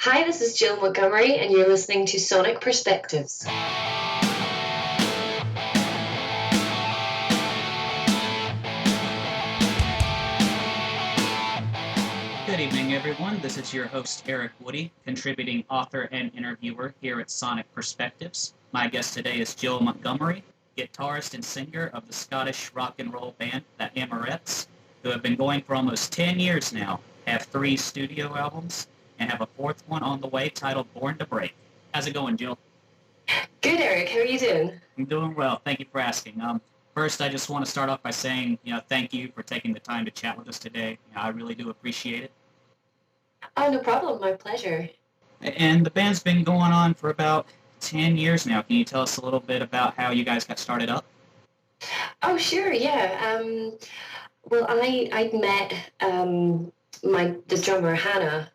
Hi, this is Gill Montgomery, and you're listening to Sonic Perspectives. Good evening, everyone. This is your host, Eric Woody, contributing author and interviewer here at Sonic Perspectives. My guest today is Gill Montgomery, guitarist and singer of the Scottish rock and roll band, the Amorettes, who have been going for almost 10 years now, have 3 studio albums, and have a 4th one on the way titled Born to Break. How's it going, Gill? Good, Eric. How are you doing? I'm doing well. Thank you for asking. First, I just want to start off by saying, thank you for taking the time to chat with us today. I really do appreciate it. Oh, no problem. My pleasure. And the band's been going on for about 10 years now. Can you tell us a little bit about how you guys got started up? Oh, sure. Yeah. Well, I met the drummer Hannah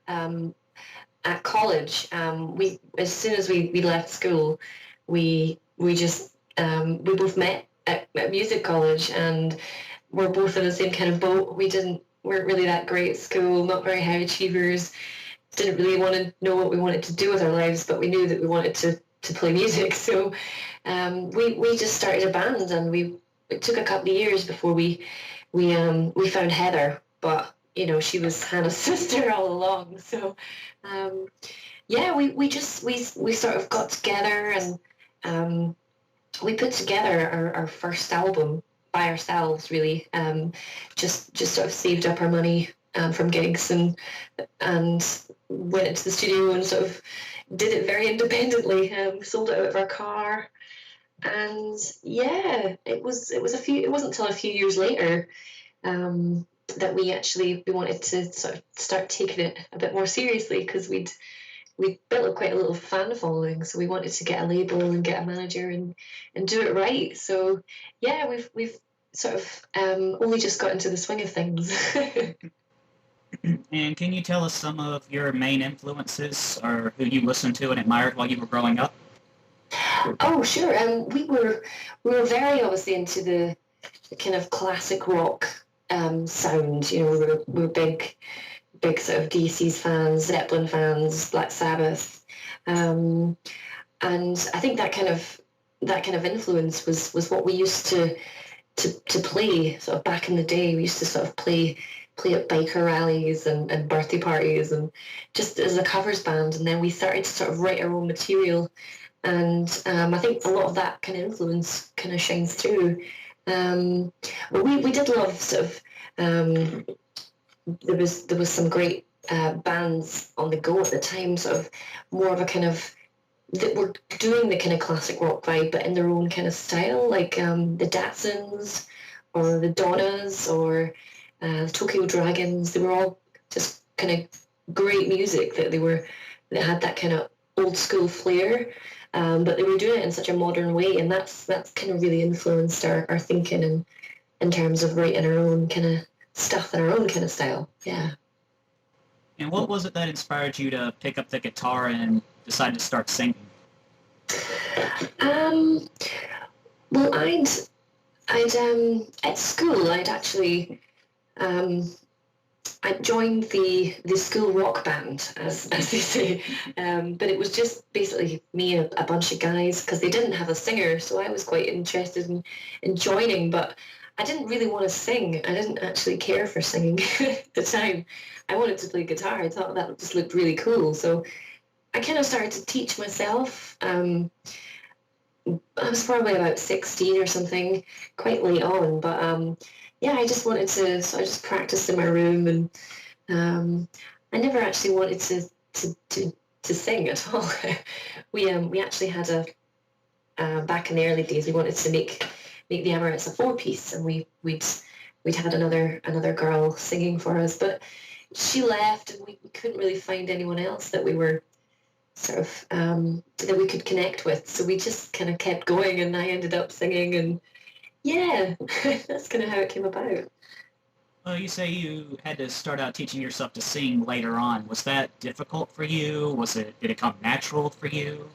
at college. We as soon as we left school, we both met at music college, and we're both in the same kind of boat. Weren't really that great at school, not very high achievers, didn't really want to know what we wanted to do with our lives, but we knew that we wanted to play music. So we just started a band, and it took a couple of years before we found Heather, but she was Hannah's sister all along. So we sort of got together, and we put together our first album by ourselves, really. Just sort of saved up our money from gigs and went into the studio and sort of did it very independently. Sold it out of our car, and yeah, it wasn't until a few years later that we wanted to sort of start taking it a bit more seriously, because we'd built quite a little fan following, so we wanted to get a label and get a manager and do it right. So yeah, we've sort of only just got into the swing of things. And can you tell us some of your main influences, or who you listened to and admired while you were growing up? Oh, sure. We were very obviously into the kind of classic rock sound. We were big sort of DC's fans, Zeppelin fans, Black Sabbath, and I think that kind of influence was what we used to play sort of back in the day. We used to sort of play at biker rallies and birthday parties, and just as a covers band. And then we started to sort of write our own material, and I think a lot of that kind of influence kind of shines through. But we did love sort of there was some great bands on the go at the time, sort of more of a kind of that were doing the kind of classic rock vibe, but in their own kind of style, like the Datsuns or the Donnas or the Tokyo Dragons. They were all just kind of great music that had that kind of old school flair, but they were doing it in such a modern way, and that's kind of really influenced our thinking and in terms of writing our own kind of stuff in our own kind of style. Yeah. And what was it that inspired you to pick up the guitar and decide to start singing? Well, I'd at school I'd actually I joined the school rock band, as they say, but it was just basically me and a bunch of guys, because they didn't have a singer, so I was quite interested in joining, but I didn't really want to sing. I didn't actually care for singing at the time. I wanted to play guitar. I thought that just looked really cool, so I kind of started to teach myself. I was probably about 16 or something, quite late on, but I just wanted to, so I just practiced in my room, and I never actually wanted to sing at all. We actually had back in the early days, we wanted to make the Amorettes a 4-piece, and we'd had another girl singing for us, but she left, and we couldn't really find anyone else that we were sort of that we could connect with, so we just kind of kept going, and I ended up singing, and yeah, that's kind of how it came about. Well, you say you had to start out teaching yourself to sing later on. Was that difficult for you? Did it come natural for you?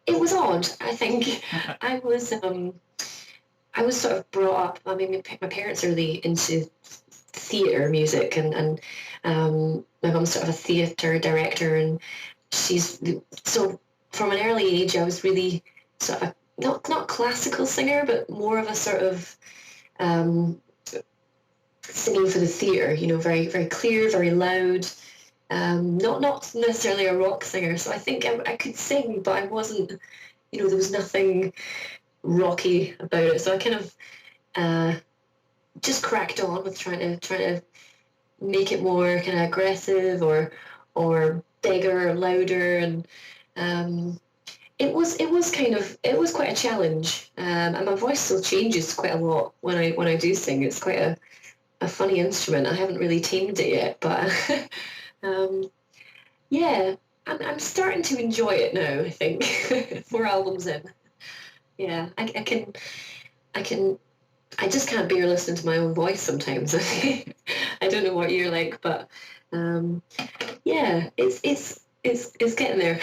It was odd, I think. I was sort of brought up. I mean, my parents are really into theatre music, and My mum's sort of a theatre director, and so from an early age I was really sort of not classical singer, but more of a sort of singing for the theatre, you know, very, very clear, very loud. Not necessarily a rock singer, so I think I could sing, but I wasn't, you know, there was nothing rocky about it. So I kind of just cracked on with trying to make it more kind of aggressive or bigger or louder, and it was quite a challenge. And my voice still changes quite a lot when I do sing. It's quite a funny instrument. I haven't really tamed it yet, but yeah, I'm starting to enjoy it now, I think. 4 albums in. Yeah, I just can't bear listening to my own voice sometimes. I don't know what you're like, but yeah, it's getting there.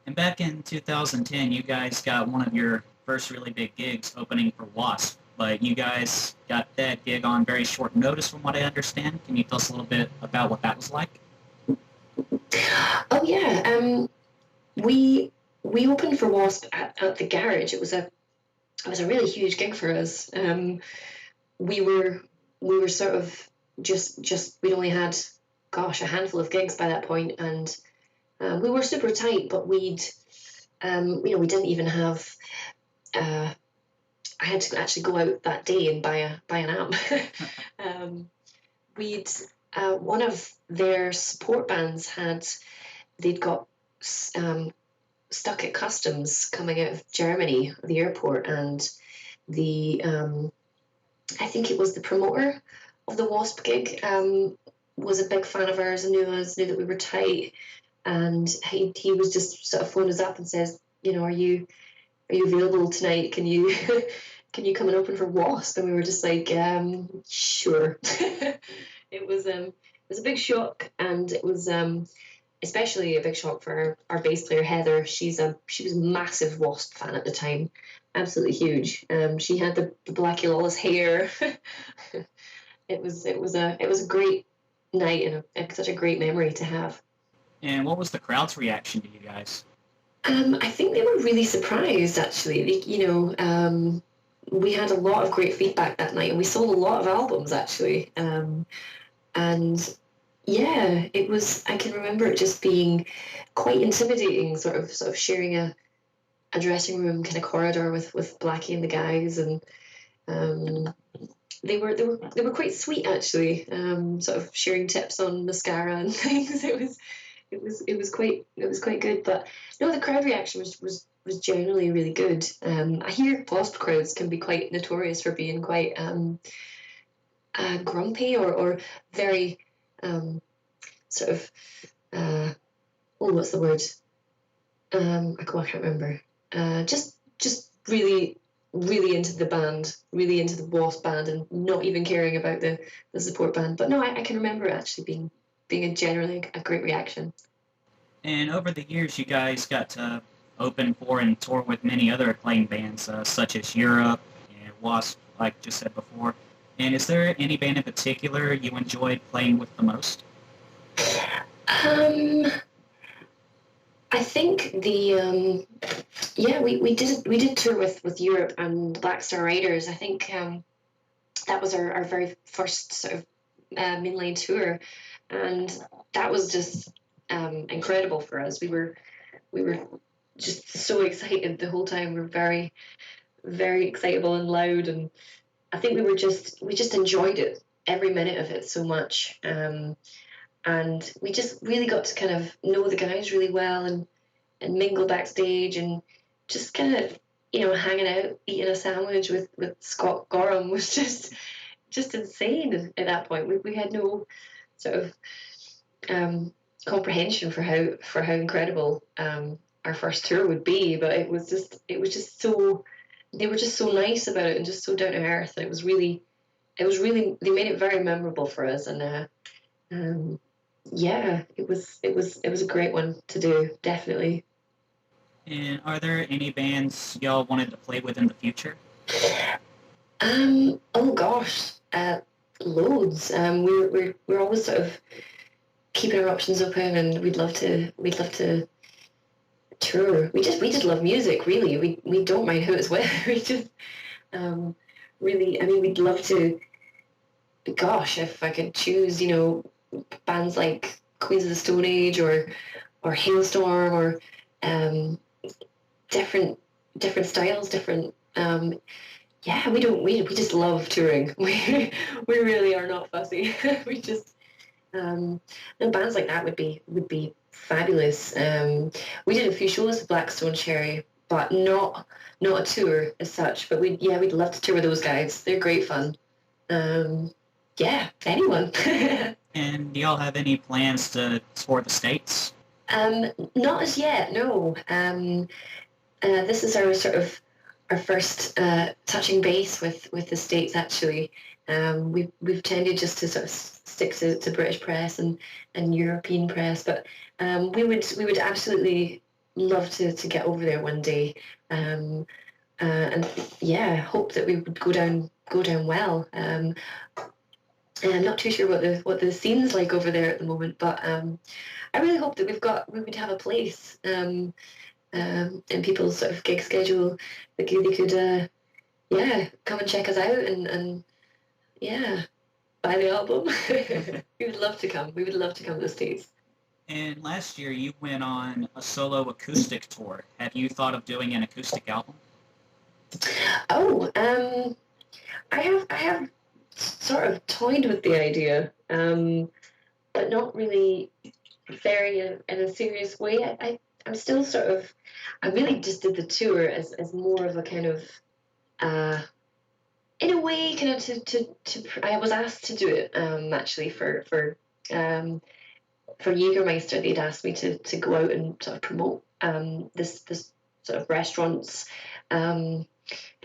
And back in 2010, you guys got one of your first really big gigs opening for WASP, but you guys got that gig on very short notice from what I understand. Can you tell us a little bit about what that was like? Oh yeah, we opened for WASP at the garage. It was a really huge gig for us. We were sort of just we'd only had, gosh, a handful of gigs by that point, and we were super tight, but we didn't even have. I had to actually go out that day and buy an amp. We'd One of their support bands they'd got stuck at customs coming out of Germany, the airport, and the I think it was the promoter of the WASP gig was a big fan of ours and knew that we were tight, and he was just sort of phoned us up and says, you know, are you available tonight? Can you can you come and open for WASP? And we were just like, sure. It was a big shock, and it was especially a big shock for our bass player Heather. She was a massive WASP fan at the time, absolutely huge. She had the Blackie Lawless hair. It was a great night and such a great memory to have. And what was the crowd's reaction to you guys? I think they were really surprised, actually. We had a lot of great feedback that night, and we sold a lot of albums, actually. And yeah, it was. I can remember it just being quite intimidating, sort of sharing a dressing room kind of corridor with Blackie and the guys, and they were quite sweet, actually. Sort of sharing tips on mascara and things. It was quite good. But no, the crowd reaction was generally really good. I hear WASP crowds can be quite notorious for being quite grumpy or very sort of what's the word? I can't remember. Just really into the band, really into the WASP band, and not even caring about the support band. But no, I can remember it actually being generally a great reaction. And over the years, you guys got to open for and tour with many other acclaimed bands, such as Europe and WASP, like I just said before. And is there any band in particular you enjoyed playing with the most? I think we did tour with Europe and Black Star Riders. I think that was our very first sort of mainline tour, and that was just incredible for us. We were just so excited the whole time. We were very, very excitable and loud, and I think we just enjoyed it, every minute of it, so much. And we just really got to kind of know the guys really well and mingle backstage, and just kind of, you know, hanging out, eating a sandwich with Scott Gorham was just insane at that point. We had no sort of comprehension for how incredible our first tour would be, but it was just so, they were just so nice about it and just so down to earth, and it was really they made it very memorable for us. And yeah, it was a great one to do, definitely. And are there any bands y'all wanted to play with in the future? Oh gosh, Loads. We're always sort of keeping our options open, and we'd love to tour. We just love music, really. We don't mind who it's with. We just um, really. I mean, we'd love to. Gosh, if I could choose, bands like Queens of the Stone Age or Hailstorm or um, different different styles, different. Yeah, we don't. We just love touring. We really are not fussy. We just no, bands like that would be fabulous. We did a few shows with Blackstone Cherry, but not a tour as such. But we'd love to tour with those guys. They're great fun. Yeah, anyone. And do y'all have any plans to tour the States? Not as yet, no. This is our sort of our first touching base with the States actually. We've tended just to sort of stick to British press and European press, but we would absolutely love to get over there one day. And yeah, hope that we would go down well. And I'm not too sure what the scene's like over there at the moment, but I really hope that we would have a place in people's sort of gig schedule. They could yeah, come and check us out and yeah, buy the album. We would love to come. We would love to come to the States. And last year you went on a solo acoustic tour. Have you thought of doing an acoustic album? Oh, I have sort of toyed with the idea, but not really very in a serious way. I'm still sort of I really just did the tour as more of a kind of uh, in a way kind of to I was asked to do it actually um, for Jägermeister. They'd asked me to go out and sort of promote this sort of restaurants um,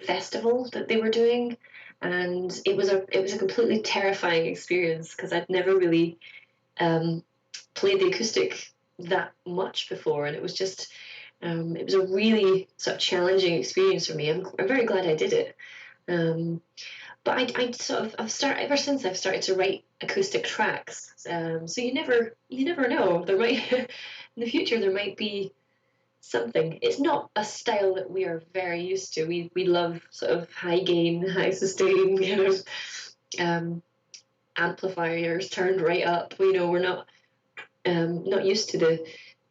festival that they were doing, and it was a completely terrifying experience because I'd never really um, played the acoustic that much before, and it was a really sort of challenging experience for me. I'm very glad I did it. Um, but I sort of I've started ever since I've started to write acoustic tracks. So you never know. There might in the future there might be something. It's not a style that we are very used to. We love sort of high gain, high sustain, um, amplifiers turned right up. We're not used to the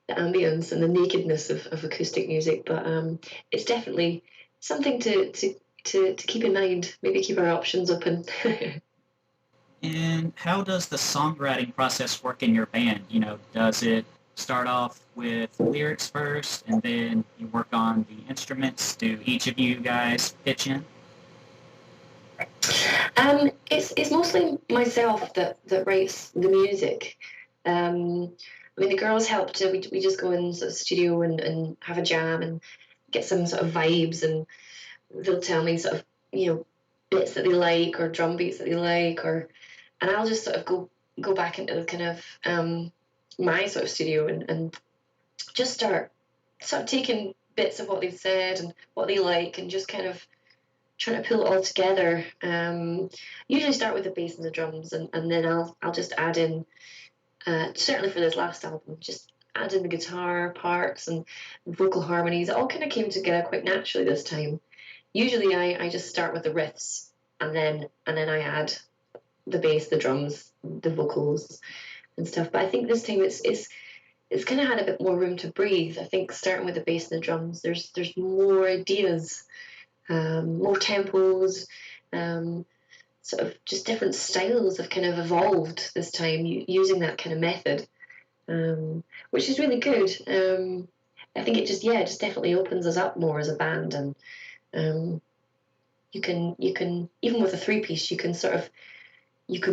ambience and the nakedness of acoustic music, but it's definitely something to keep in mind. Maybe keep our options open. And how does the songwriting process work in your band? Does it start off with lyrics first and then you work on the instruments? Do each of you guys pitch in? It's mostly myself that writes the music. I mean, the girls help too. We just go in sort of studio and have a jam and get some sort of vibes, and they'll tell me sort of bits that they like or drum beats that they like, and I'll just sort of go back into the kind of my sort of studio and just start sort of taking bits of what they've said and what they like and just kind of trying to pull it all together. Usually start with the bass and the drums, and then I'll just add in, certainly for this last album, just add in the guitar parts and vocal harmonies. It all kind of came together quite naturally this time. Usually I just start with the riffs and then I add the bass, the drums, the vocals and stuff. But I think this time it's kind of had a bit more room to breathe. I think starting with the bass and the drums, there's more ideas, more tempos, sort of just different styles have kind of evolved this time using that kind of method, which is really good. I think it just definitely opens us up more as a band, and um, you can even with a three piece you can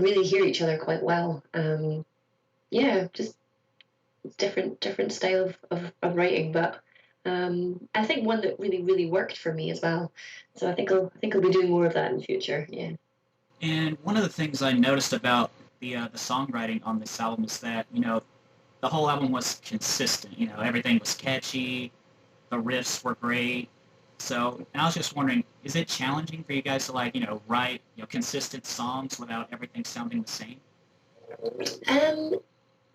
really hear each other quite well. Yeah, just different style of writing, but I think one that really worked for me as well. So I think I'll be doing more of that in the future. Yeah. And one of the things I noticed about the songwriting on this album is that the whole album was consistent. Everything was catchy, the riffs were great, So I was just wondering, is it challenging for you guys to like, write, consistent songs without everything sounding the same? Um,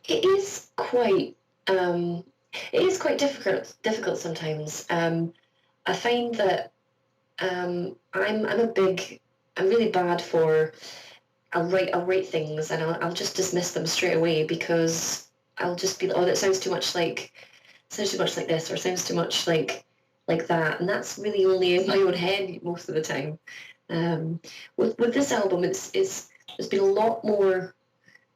it is quite um, it is quite difficult sometimes. I find that I'm really bad for I'll write things and I'll just dismiss them straight away because I'll just be, oh, that sounds too much like this, or sounds too much like that, and that's really only in my own head most of the time. Um, with this album, it's there's been a lot more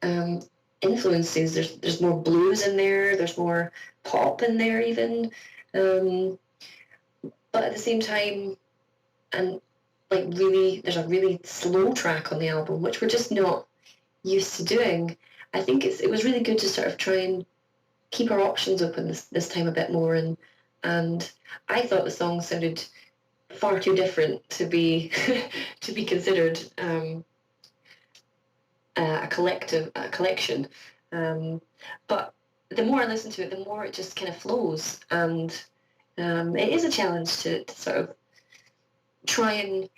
um, influences. There's more blues in there. There's more pop in there even, um, but at the same time, and like really, there's a really slow track on the album, which we're just not used to doing. I think it was really good to sort of try and keep our options open this time a bit more, and I thought the song sounded far too different to be to be considered a collection. Um, but the more I listen to it, the more it just kind of flows, and it is a challenge to sort of try and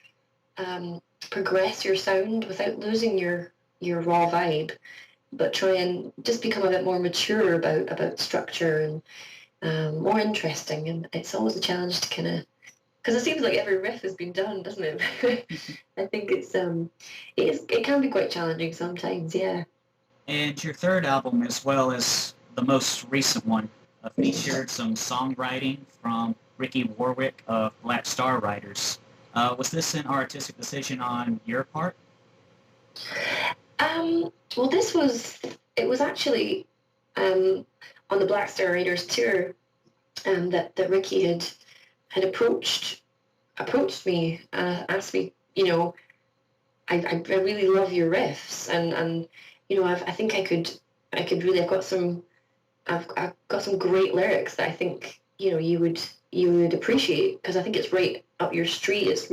progress your sound without losing your raw vibe, but try and just become a bit more mature about structure and more interesting. And it's always a challenge to kind of, because it seems like every riff has been done, doesn't it? I think it can be quite challenging sometimes. Yeah. And your third album, as well as the most recent one, featured some songwriting from Ricky Warwick of Black Star Writers. Was this an artistic decision on your part? Well, it was actually on the Black Star Raiders tour that Ricky had approached me, asked me, I really love your riffs, and I think I could really, I've got some great lyrics that I think you would appreciate, because I think it's right up your street. It's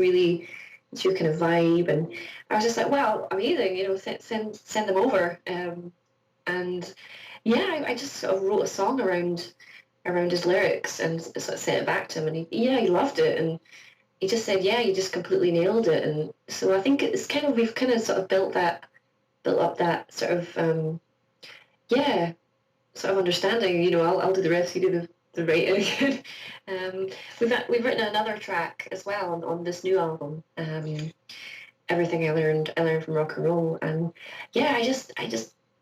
your kind of vibe, and I was just like, wow, amazing, send them over, and yeah, I just sort of wrote a song around his lyrics and sort of sent it back to him, and he loved it, and he just said, yeah, you just completely nailed it. And so I think we've kind of sort of built up that sort of yeah, sort of understanding. I'll do the rest, you do the writing. We've written another track as well on this new album. Everything I learned from rock and roll, and yeah, I just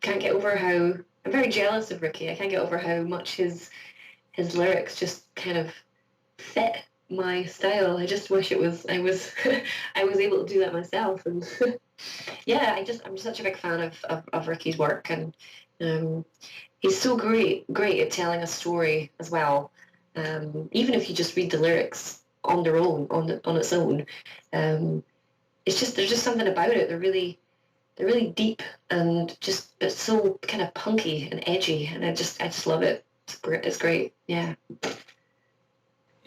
can't get over how I'm very jealous of Ricky. I can't get over how much his lyrics just kind of fit my style. I just wish I was I was able to do that myself. And yeah, I'm such a big fan of Ricky's work, and um, he's so great at telling a story as well. Even if you just read the lyrics on their own, on its own, um, there's just something about it. They're really deep, and just it's so kind of punky and edgy, and I just love it. It's great. Yeah.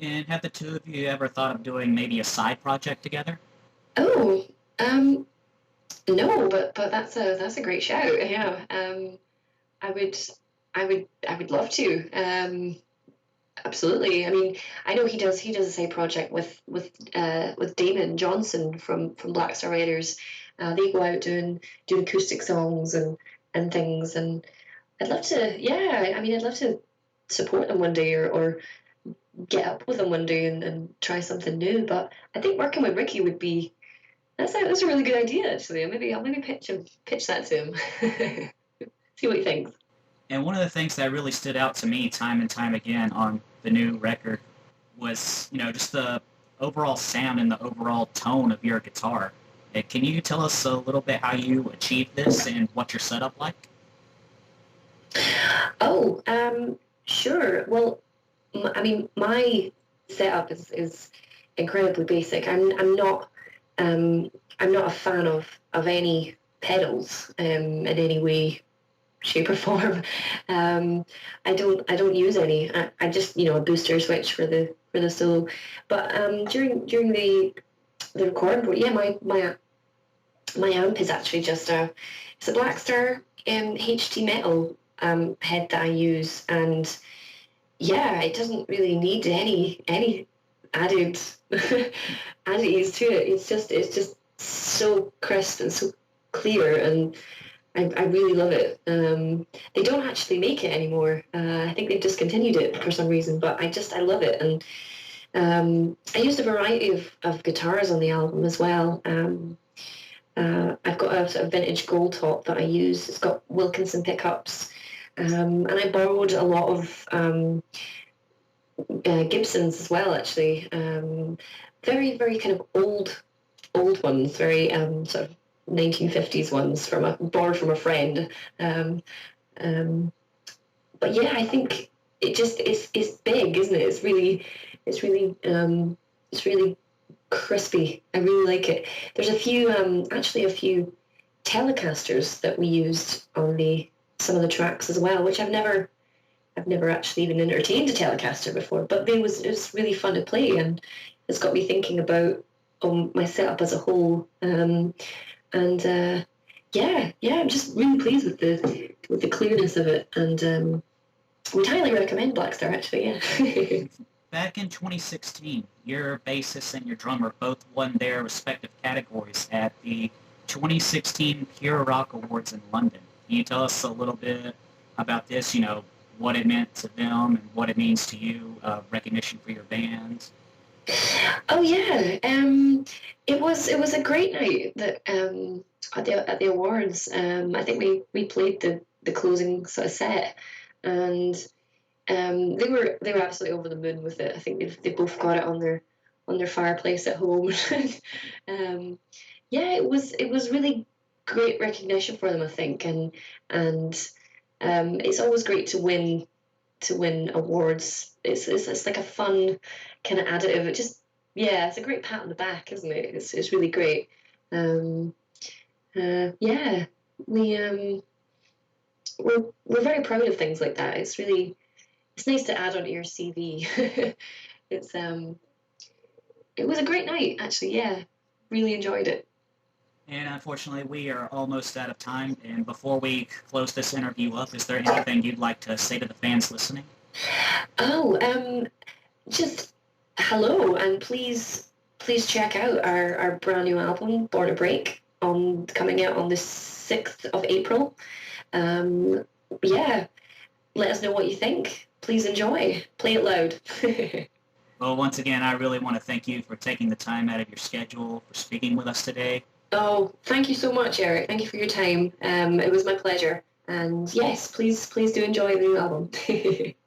And have the two of you ever thought of doing maybe a side project together? Oh, um, no, but that's a great shout. Yeah. I would I would love to. Absolutely. I mean, I know he does a side project with Damon Johnson from Black Star Riders. They go out doing acoustic songs and things, and I'd love to. Yeah, I mean, I'd love to support them one day, or get up with them one day and try something new. But I think working with Ricky would be that's a really good idea, actually. I'll maybe pitch that to him. See what he thinks. And one of the things that really stood out to me time and time again on the new record was, just the overall sound and the overall tone of your guitar. Can you tell us a little bit how you achieved this and what your setup like? Oh, sure. Well, I mean, my setup is incredibly basic. Um, I'm not a fan of any pedals in any way, shape, or form. I don't use any. I just a booster switch for the solo. But during the recording, yeah, my amp is actually just it's a Blackstar HT metal head that I use, and yeah, it doesn't really need any added added ease to it. It's just so crisp and so clear, and I really love it. They don't actually make it anymore. I think they've discontinued it for some reason, but I love it. And I used a variety of guitars on the album as well. I've got a sort of vintage gold top that I use. It's got Wilkinson pickups, and I borrowed a lot of Gibsons as well, actually. Very, very kind of old ones, very sort of 1950s ones borrowed from a friend. But yeah, I think it's big, isn't it? It's really crispy. I really like it. There's a few Telecasters that we used on some of the tracks as well, which I've never actually even entertained a Telecaster before, but it was really fun to play, and it's got me thinking about my setup as a whole. Yeah, I'm just really pleased with the clearness of it, and would highly recommend Blackstar, actually. Yeah. Back in 2016, your bassist and your drummer both won their respective categories at the 2016 Pure Rock Awards in London. Can you tell us a little bit about this? You know, what it meant to them and what it means to you, recognition for your band? Oh yeah, it was a great night at the awards. I think we played the closing sort of set, and they were absolutely over the moon with it. I think they both got it on their fireplace at home. Yeah, it was really great recognition for them, I think, and it's always great to win awards. It's like a fun kind of additive. It's a great pat on the back, isn't it? It's really great. Yeah, we're very proud of things like that. It's nice to add onto your CV. It was a great night, actually. Yeah, really enjoyed it. And unfortunately, we are almost out of time. And before we close this interview up, is there anything you'd like to say to the fans listening? Oh, just hello, and please check out our brand new album, Born to Break, coming out on the 6th of April. Yeah, let us know what you think. Please enjoy. Play it loud. Well, once again, I really want to thank you for taking the time out of your schedule for speaking with us today. Oh, thank you so much, Eric. Thank you for your time. It was my pleasure. And yes, please do enjoy the new album.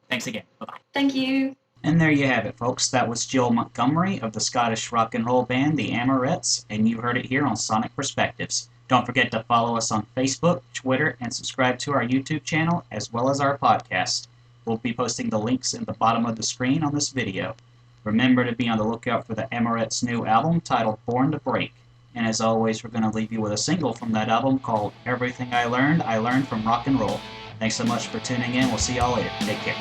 Thanks again. Bye-bye. Thank you. And there you have it, folks. That was Gill Montgomery of the Scottish rock and roll band, the Amorettes, and you heard it here on Sonic Perspectives. Don't forget to follow us on Facebook, Twitter, and subscribe to our YouTube channel, as well as our podcast. We'll be posting the links in the bottom of the screen on this video. Remember to be on the lookout for the Amorettes' new album titled Born to Break. And as always, we're going to leave you with a single from that album called Everything I Learned from Rock and Roll. Thanks so much for tuning in. We'll see y'all later. Take care.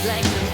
like the